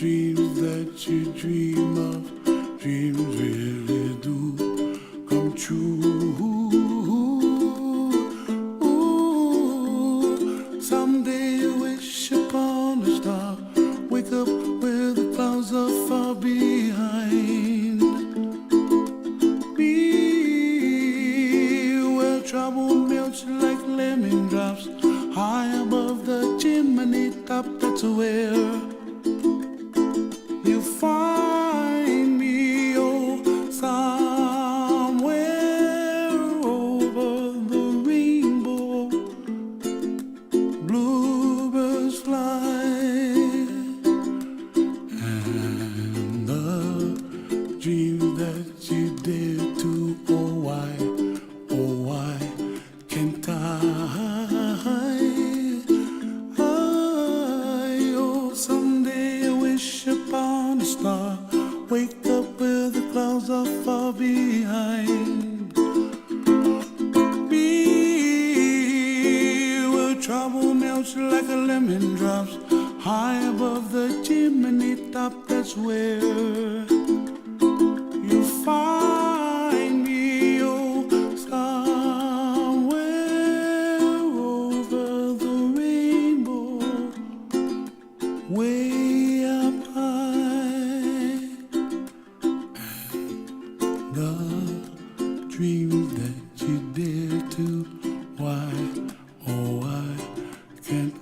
dreams that you dream of, dreams really do come true. Ooh, someday you wish upon a star, wake up where the clouds are far behind. Be where trouble melts like lemon drops, high above the chimney top. That's where you find me, oh, somewhere over the rainbow. Bluebirds fly, and the dreams that you dare to, oh why can't someday I wish upon a star, wake up where the clouds are far behind. Be where trouble melts like a lemon drops, high above the chimney top. That's where you find me, oh, somewhere over the rainbow, way up high. And the dreams that you dare to, why, oh why can't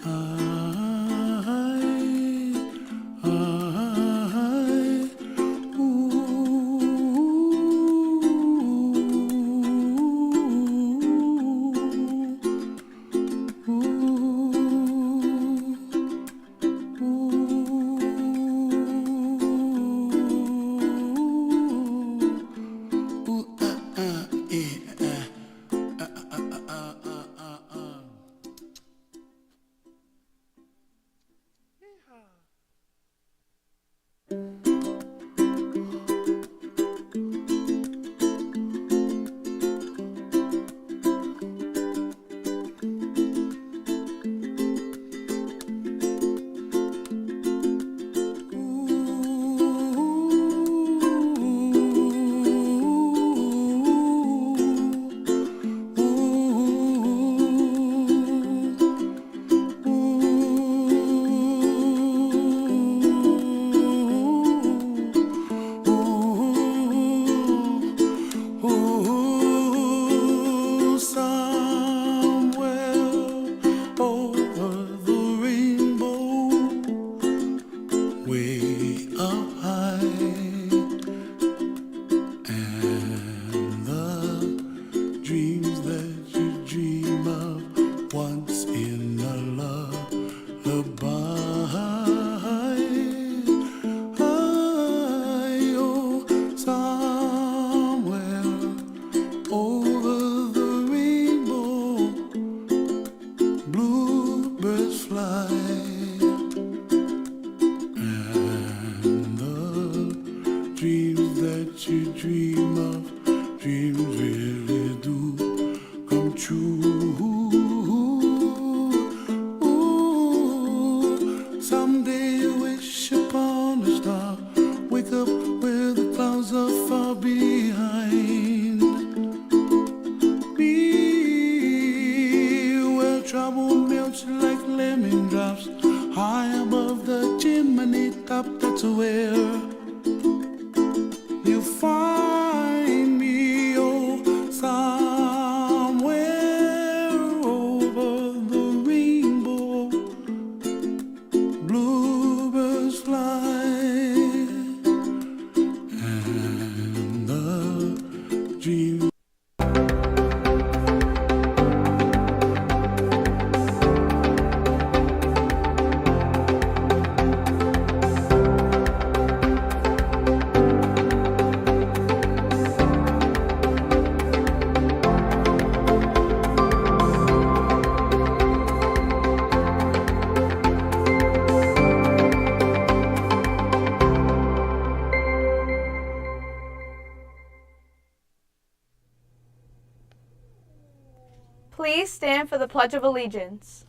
Please stand for the Pledge of Allegiance.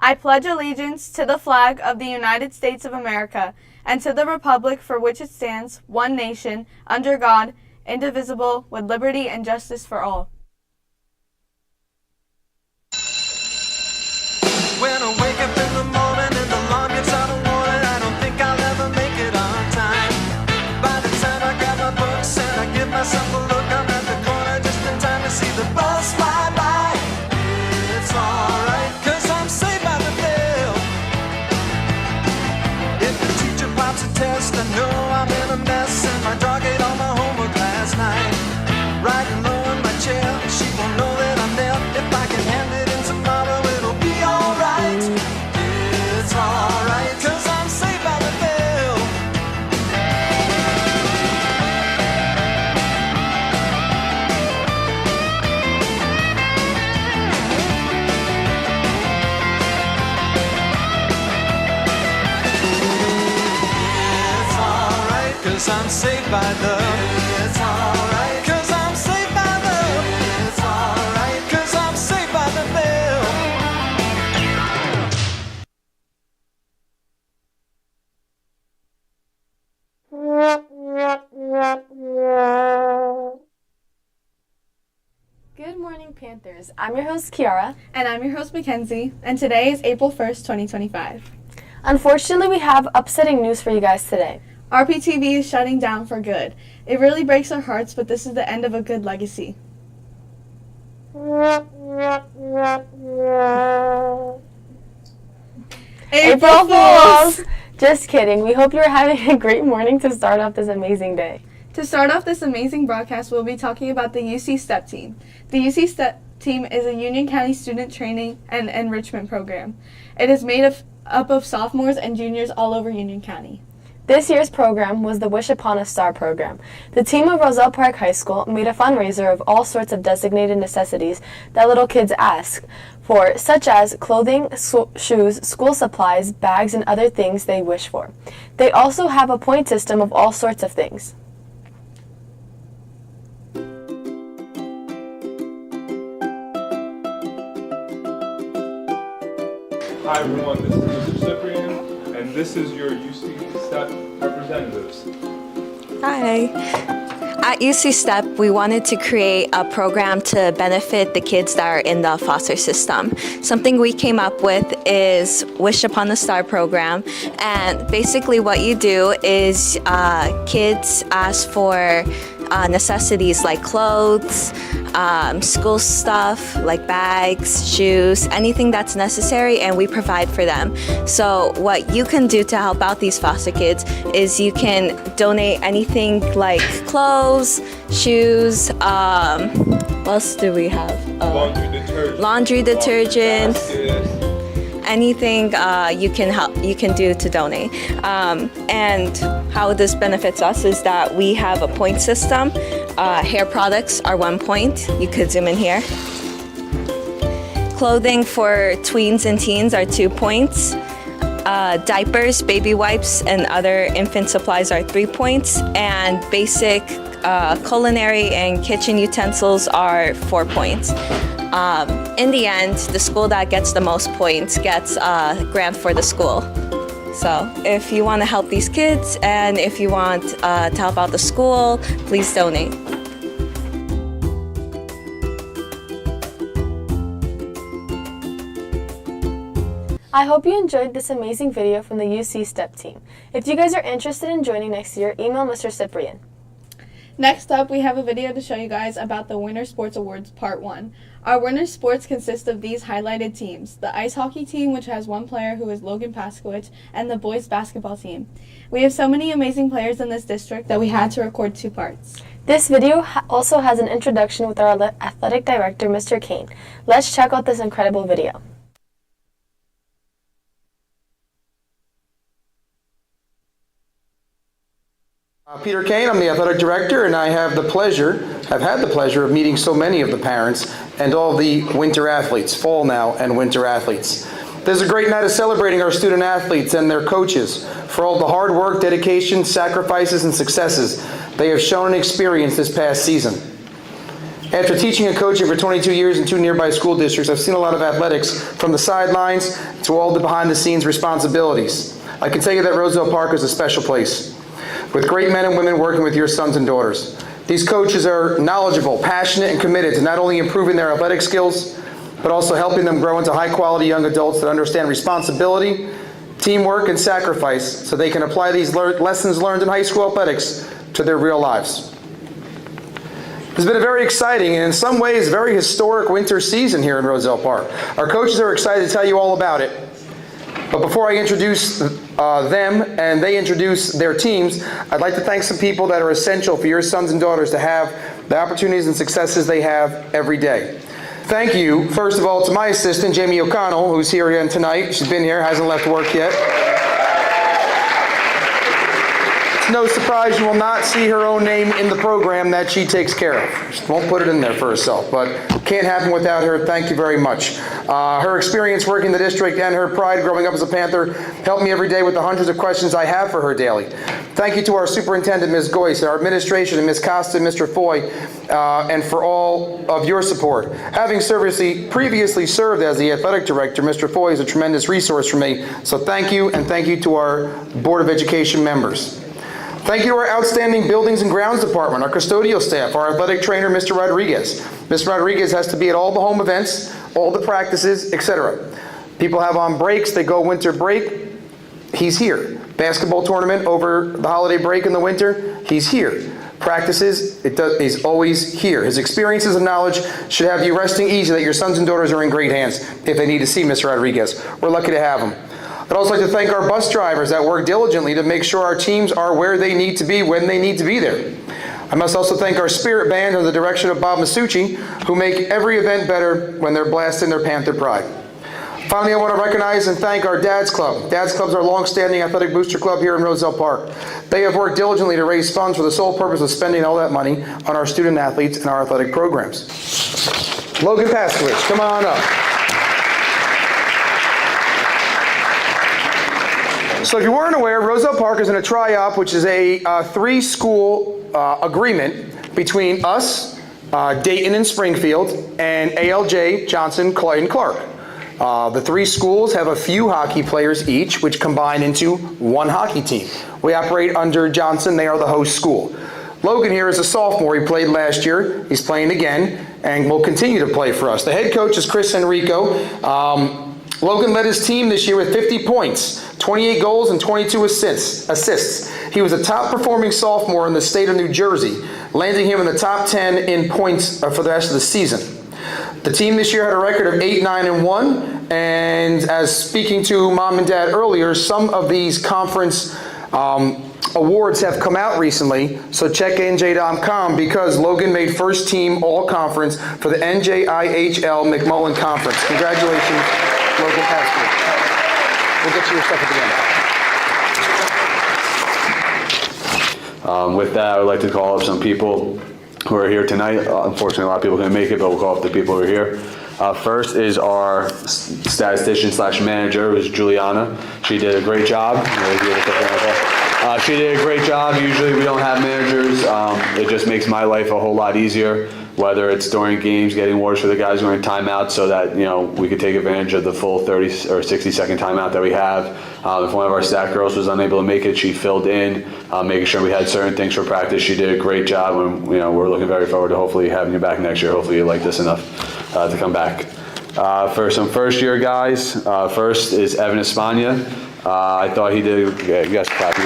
I pledge allegiance to the flag of the United States of America and to the republic for which it stands, one nation, under God, indivisible, with liberty and justice for all. When I wake up in the morning and the alarm gets out of warning, I don't think I'll ever make it on time. By the time I grab my books and I give myself a look, I'm at the corner just in time to see the bus fly by. It's alright, 'cause I'm saved by the bell. If the teacher pops a test, I know I'm in a mess, and my dog ate all my homework last night. Riding low in my chair, she won't know that I'm there. If I can hand it in tomorrow, it'll be alright. It's alright, 'cause I'm saved by the bell. It's alright, 'cause I'm saved by the. It's alright, 'cause I'm saved by the. It's alright, 'cause I'm saved by the bell. Good morning, Panthers. I'm your host, Kiara. And I'm your host, Mackenzie, and today is April 1st, 2025. Unfortunately, we have upsetting news for you guys today. RPtv is shutting down for good. It really breaks our hearts, but this is the end of a good legacy. April Fools! Just kidding. We hope you're having a great morning to start off this amazing day. To start off this amazing broadcast, we'll be talking about the UC STEP team. The UC STEP team is a Union County student training and enrichment program. It is made up of sophomores and juniors all over Union County. This year's program was the Wish Upon a Star program. The team of Roselle Park High School made a fundraiser of all sorts of designated necessities that little kids ask for, such as clothing, shoes, school supplies, bags, and other things they wish for. They also have a point system of all sorts of things. Hi everyone, this is Mr. Cyprian, and this is your UC STEP representatives. Hi. At UC STEP, we wanted to create a program to benefit the kids that are in the foster system. Something we came up with is Wish Upon a Star program, and basically what you do is kids ask for necessities like clothes, school stuff like bags, shoes, anything that's necessary, and we provide for them. So what you can do to help out these foster kids is you can donate anything like clothes, shoes, what else do we have? Laundry detergent. Anything you can do to donate. And how this benefits us is that we have a point system. Hair products are 1 point. You could zoom in here. Clothing for tweens and teens are 2 points. Diapers, baby wipes, and other infant supplies are 3 points. And basic culinary and kitchen utensils are 4 points. In the end, the school that gets the most points gets a grant for the school. So if you want to help these kids and if you want to help out the school, please donate. I hope you enjoyed this amazing video from the UC STEP team. If you guys are interested in joining next year, email Mr. Cyprian. Next up, we have a video to show you guys about the Winter Sports Awards Part 1. Our winter sports consist of these highlighted teams: the ice hockey team, which has one player who is Logan Paskowicz, and the boys basketball team. We have so many amazing players in this district that we had to record 2 parts. This video also has an introduction with our athletic director, Mr. Kane. Let's check out this incredible video. Peter Kane, I'm the athletic director, and I have had the pleasure of meeting so many of the parents and all the winter athletes, fall now and winter athletes. There's a great night of celebrating our student athletes and their coaches for all the hard work, dedication, sacrifices, and successes they have shown and experienced this past season. After teaching and coaching for 22 years in 2 nearby school districts, I've seen a lot of athletics from the sidelines to all the behind-the-scenes responsibilities. I can tell you that Roosevelt Park is a special place, with great men and women working with your sons and daughters. These coaches are knowledgeable, passionate, and committed to not only improving their athletic skills, but also helping them grow into high-quality young adults that understand responsibility, teamwork, and sacrifice so they can apply these lessons learned in high school athletics to their real lives. It's been a very exciting and in some ways very historic winter season here in Roosevelt Park. Our coaches are excited to tell you all about it. But before I introduce them and they introduce their teams, I'd like to thank some people that are essential for your sons and daughters to have the opportunities and successes they have every day. Thank you, first of all, to my assistant, Jamie O'Connell, who's here again tonight. She's been here, hasn't left work yet. It's no surprise you will not see her own name in the program that she takes care of. She won't put it in there for herself, but can't happen without her. Thank you very much. Her experience working in the district and her pride growing up as a Panther help me every day with the hundreds of questions I have for her daily. Thank you to our superintendent, Ms. Goyce, our administration, and Ms. Costa and Mr. Foy, and for all of your support. Having previously served as the athletic director, Mr. Foy is a tremendous resource for me, so thank you, and thank you to our Board of Education members. Thank you to our outstanding Buildings and Grounds Department, our custodial staff, our athletic trainer, Mr. Rodriguez. Mr. Rodriguez has to be at all the home events, all the practices, etc. People have on breaks, they go winter break, he's here. Basketball tournament over the holiday break in the winter, he's here. Practices, he's always here. His experiences and knowledge should have you resting easy that your sons and daughters are in great hands if they need to see Mr. Rodriguez. We're lucky to have him. I'd also like to thank our bus drivers that work diligently to make sure our teams are where they need to be when they need to be there. I must also thank our spirit band under the direction of Bob Masucci, who make every event better when they're blasting their Panther pride. Finally, I want to recognize and thank our Dad's Club. Dad's Club is our long-standing athletic booster club here in Roosevelt Park. They have worked diligently to raise funds for the sole purpose of spending all that money on our student athletes and our athletic programs. Logan Paskowitz, come on up. So if you weren't aware, Roosevelt Park is in a tri-op, which is a three-school agreement between us, Dayton and Springfield, and ALJ, Johnson, Clayton, Clark. The three schools have a few hockey players each, which combine into one hockey team. We operate under Johnson. They are the host school. Logan here is a sophomore. He played last year. He's playing again and will continue to play for us. The head coach is Chris Enrico. Logan led his team this year with 50 points, 28 goals, and 22 assists. He was a top-performing sophomore in the state of New Jersey, landing him in the top 10 in points for the rest of the season. The team this year had a record of 8-9-1, and as speaking to Mom and Dad earlier, some of these conference awards have come out recently, so check NJ.com because Logan made first team all-conference for the NJIHL McMullen Conference. Congratulations, Logan Pascal. We'll get to your stuff at the end. With that, I would like to call up some people who are here tonight. Unfortunately, a lot of people couldn't make it, but we'll call up the people who are here. First is our statistician/manager, who's Juliana. She did a great job. She did a great job. Usually we don't have managers. It just makes my life a whole lot easier, whether it's during games, getting orders for the guys during timeouts so that, we could take advantage of the full 30 or 60-second timeout that we have. If one of our stat girls was unable to make it, she filled in, making sure we had certain things for practice. She did a great job, and we're looking very forward to hopefully having you back next year. Hopefully you like this enough to come back. For some first-year guys, first is Evan Espana. I thought he did, you guys clap, you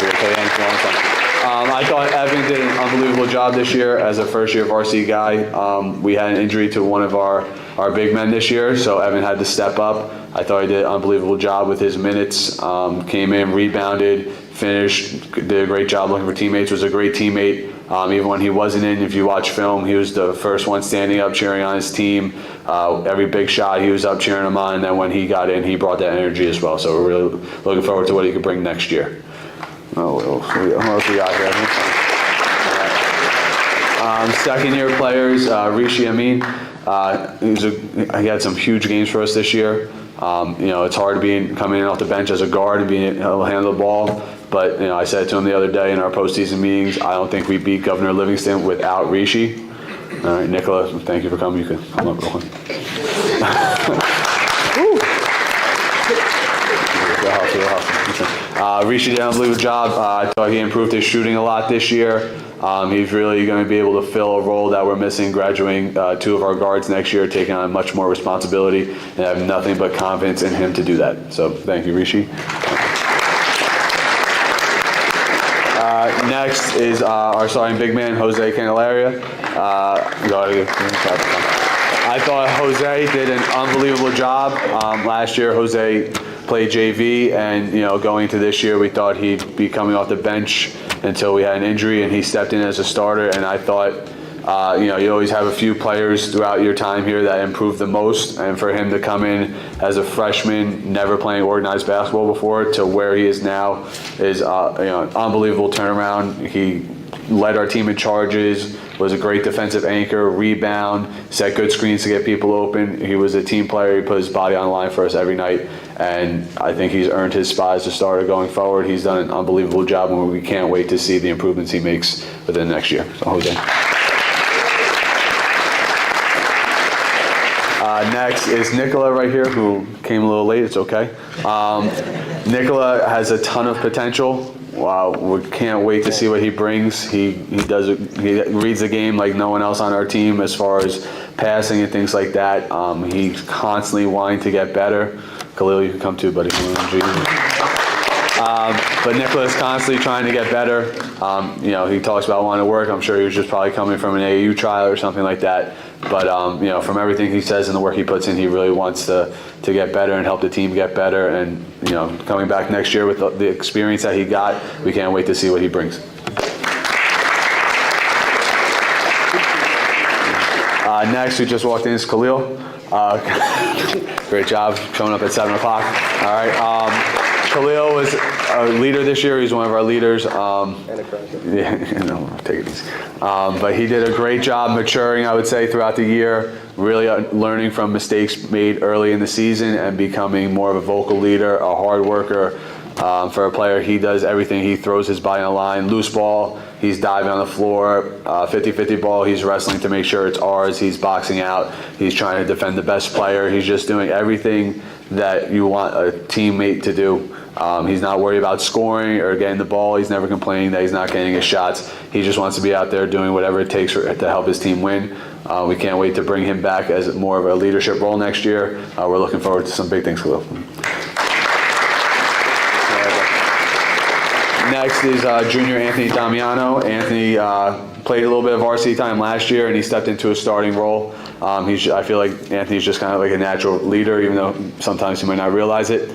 I thought Evan did an unbelievable job this year as a first-year varsity guy. We had an injury to one of our big men this year, so Evan had to step up. I thought he did an unbelievable job with his minutes. Came in, rebounded, finished, did a great job looking for teammates, was a great teammate. Even when he wasn't in, if you watch film, he was the first one standing up cheering on his team. Every big shot, he was up cheering him on, and then when he got in, he brought that energy as well. So we're really looking forward to what he could bring next year. What else we got here? Second-year players, Rishi Amin. He had some huge games for us this year. It's hard coming in off the bench as a guard and being able to handle the ball. But I said to him the other day in our postseason meetings, I don't think we beat Governor Livingston without Rishi. All right, Nicola, thank you for coming. You can come up real quick. Rishi did an unbelievable job. I thought he improved his shooting a lot this year. He's really going to be able to fill a role that we're missing, graduating 2 of our guards next year, taking on much more responsibility, and I have nothing but confidence in him to do that. So thank you, Rishi. Next is our starting big man, Jose Candelaria. I thought Jose did an unbelievable job. Last year, Jose played JV, and going into this year, we thought he'd be coming off the bench until we had an injury, and he stepped in as a starter. And I thought, you always have a few players throughout your time here that improve the most, and for him to come in as a freshman, never playing organized basketball before, to where he is now is an unbelievable turnaround. He led our team in charges, was a great defensive anchor, rebound, set good screens to get people open. He was a team player. He put his body on the line for us every night, and I think he's earned his spot as a starter going forward. He's done an unbelievable job, and we can't wait to see the improvements he makes within the next year. So, Jose. Next is Nicola right here, who came a little late. It's okay. Nicola has a ton of potential. Wow, we can't wait to see what he brings. He reads the game like no one else on our team as far as passing and things like that. He's constantly wanting to get better. Khalil, you can come too, buddy. But Nicola's constantly trying to get better. He talks about wanting to work. I'm sure he was just probably coming from an AAU trial or something like that. But from everything he says and the work he puts in, he really wants to get better and help the team get better. And coming back next year with the experience that he got, we can't wait to see what he brings. Next, who just walked in is Khalil. Great job showing up at 7 o'clock. All right. Khalil was a leader this year. He's one of our leaders. Take it easy. But he did a great job maturing, I would say, throughout the year, really learning from mistakes made early in the season and becoming more of a vocal leader, a hard worker. For a player, he does everything. He throws his body on the line. Loose ball, he's diving on the floor. 50-50 ball, he's wrestling to make sure it's ours. He's boxing out. He's trying to defend the best player. He's just doing everything that you want a teammate to do. He's not worried about scoring or getting the ball. He's never complaining that he's not getting his shots. He just wants to be out there doing whatever it takes to help his team win. We can't wait to bring him back as more of a leadership role next year. We're looking forward to some big things, Khalil. Next is junior Anthony Damiano. Anthony played a little bit of varsity time last year, and he stepped into a starting role. I feel like Anthony's just kind of like a natural leader, even though sometimes he might not realize it.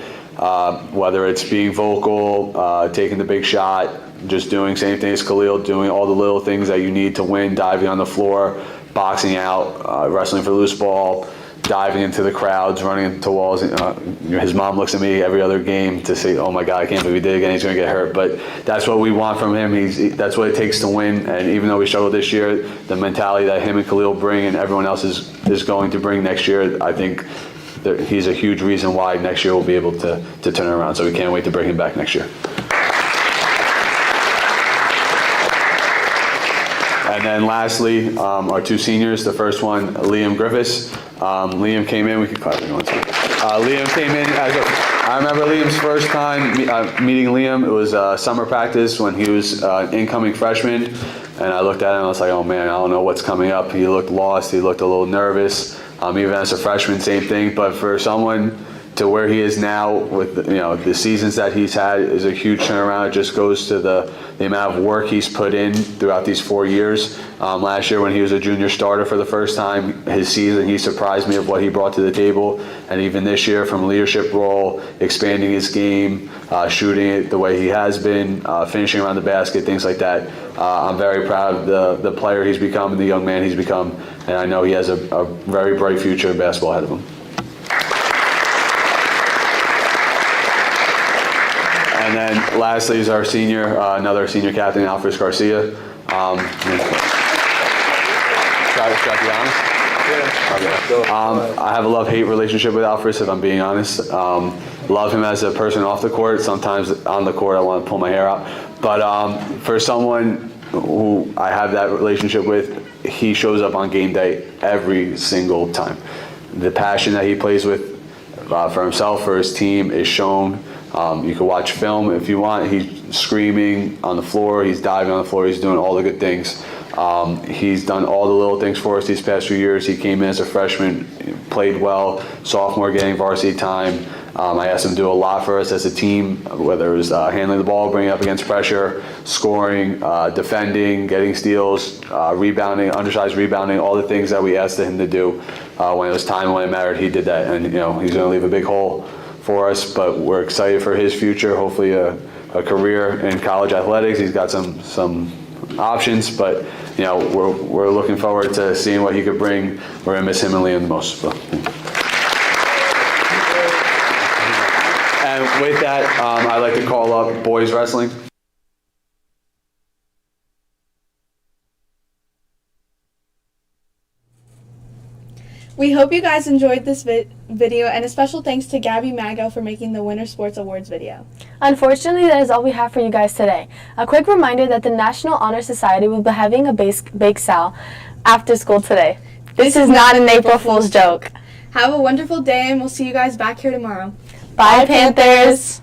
Whether it's being vocal, taking the big shot, just doing same thing as Khalil, doing all the little things that you need to win, diving on the floor, boxing out, wrestling for loose ball, diving into the crowds, running into walls. His mom looks at me every other game to say, oh my God, I can't believe he did it again, he's going to get hurt. But that's what we want from him. That's what it takes to win. And even though we struggled this year, the mentality that him and Khalil bring and everyone else is going to bring next year, I think he's a huge reason why next year we'll be able to turn it around. So we can't wait to bring him back next year. And then lastly, our 2 seniors. The first one, Liam Griffiths. Liam came in. We can clap if you want to. Liam came in I remember Liam's first time meeting Liam. It was summer practice when he was an incoming freshman. And I looked at him and I was like, oh man, I don't know what's coming up. He looked lost. He looked a little nervous. Even as a freshman, same thing. But for someone to where he is now with the seasons that he's had is a huge turnaround. It just goes to the amount of work he's put in throughout these 4 years. Last year when he was a junior starter for the first time, his season, he surprised me of what he brought to the table. And even this year from a leadership role, expanding his game, shooting it the way he has been, finishing around the basket, things like that. I'm very proud of the player he's become and the young man he's become. And I know he has a very bright future in basketball ahead of him. And then lastly is our senior, another senior captain, Alfred Garcia. I have a love-hate relationship with Alfred, if I'm being honest. Love him as a person off the court. Sometimes on the court I want to pull my hair out. But for someone who I have that relationship with, he shows up on game day every single time. The passion that he plays with for himself, for his team, is shown. You can watch film if you want. He's screaming on the floor, he's diving on the floor, he's doing all the good things. He's done all the little things for us these past few years. He came in as a freshman, played well, sophomore getting varsity time. I asked him to do a lot for us as a team, whether it was handling the ball, bringing up against pressure, scoring, defending, getting steals, rebounding, undersized rebounding, all the things that we asked him to do. When it was time, when it mattered, he did that. And, he's going to leave a big hole for us, but we're excited for his future, hopefully a career in college athletics. He's got some options, but we're looking forward to seeing what he could bring. We're gonna miss him and Liam the most. So. And with that, I'd like to call up boys wrestling. We hope you guys enjoyed this video, and a special thanks to Gabby Mago for making the Winter Sports Awards video. Unfortunately, that is all we have for you guys today. A quick reminder that the National Honor Society will be having a bake sale after school today. This is not an April Fool's joke. Have a wonderful day, and we'll see you guys back here tomorrow. Bye, Panthers!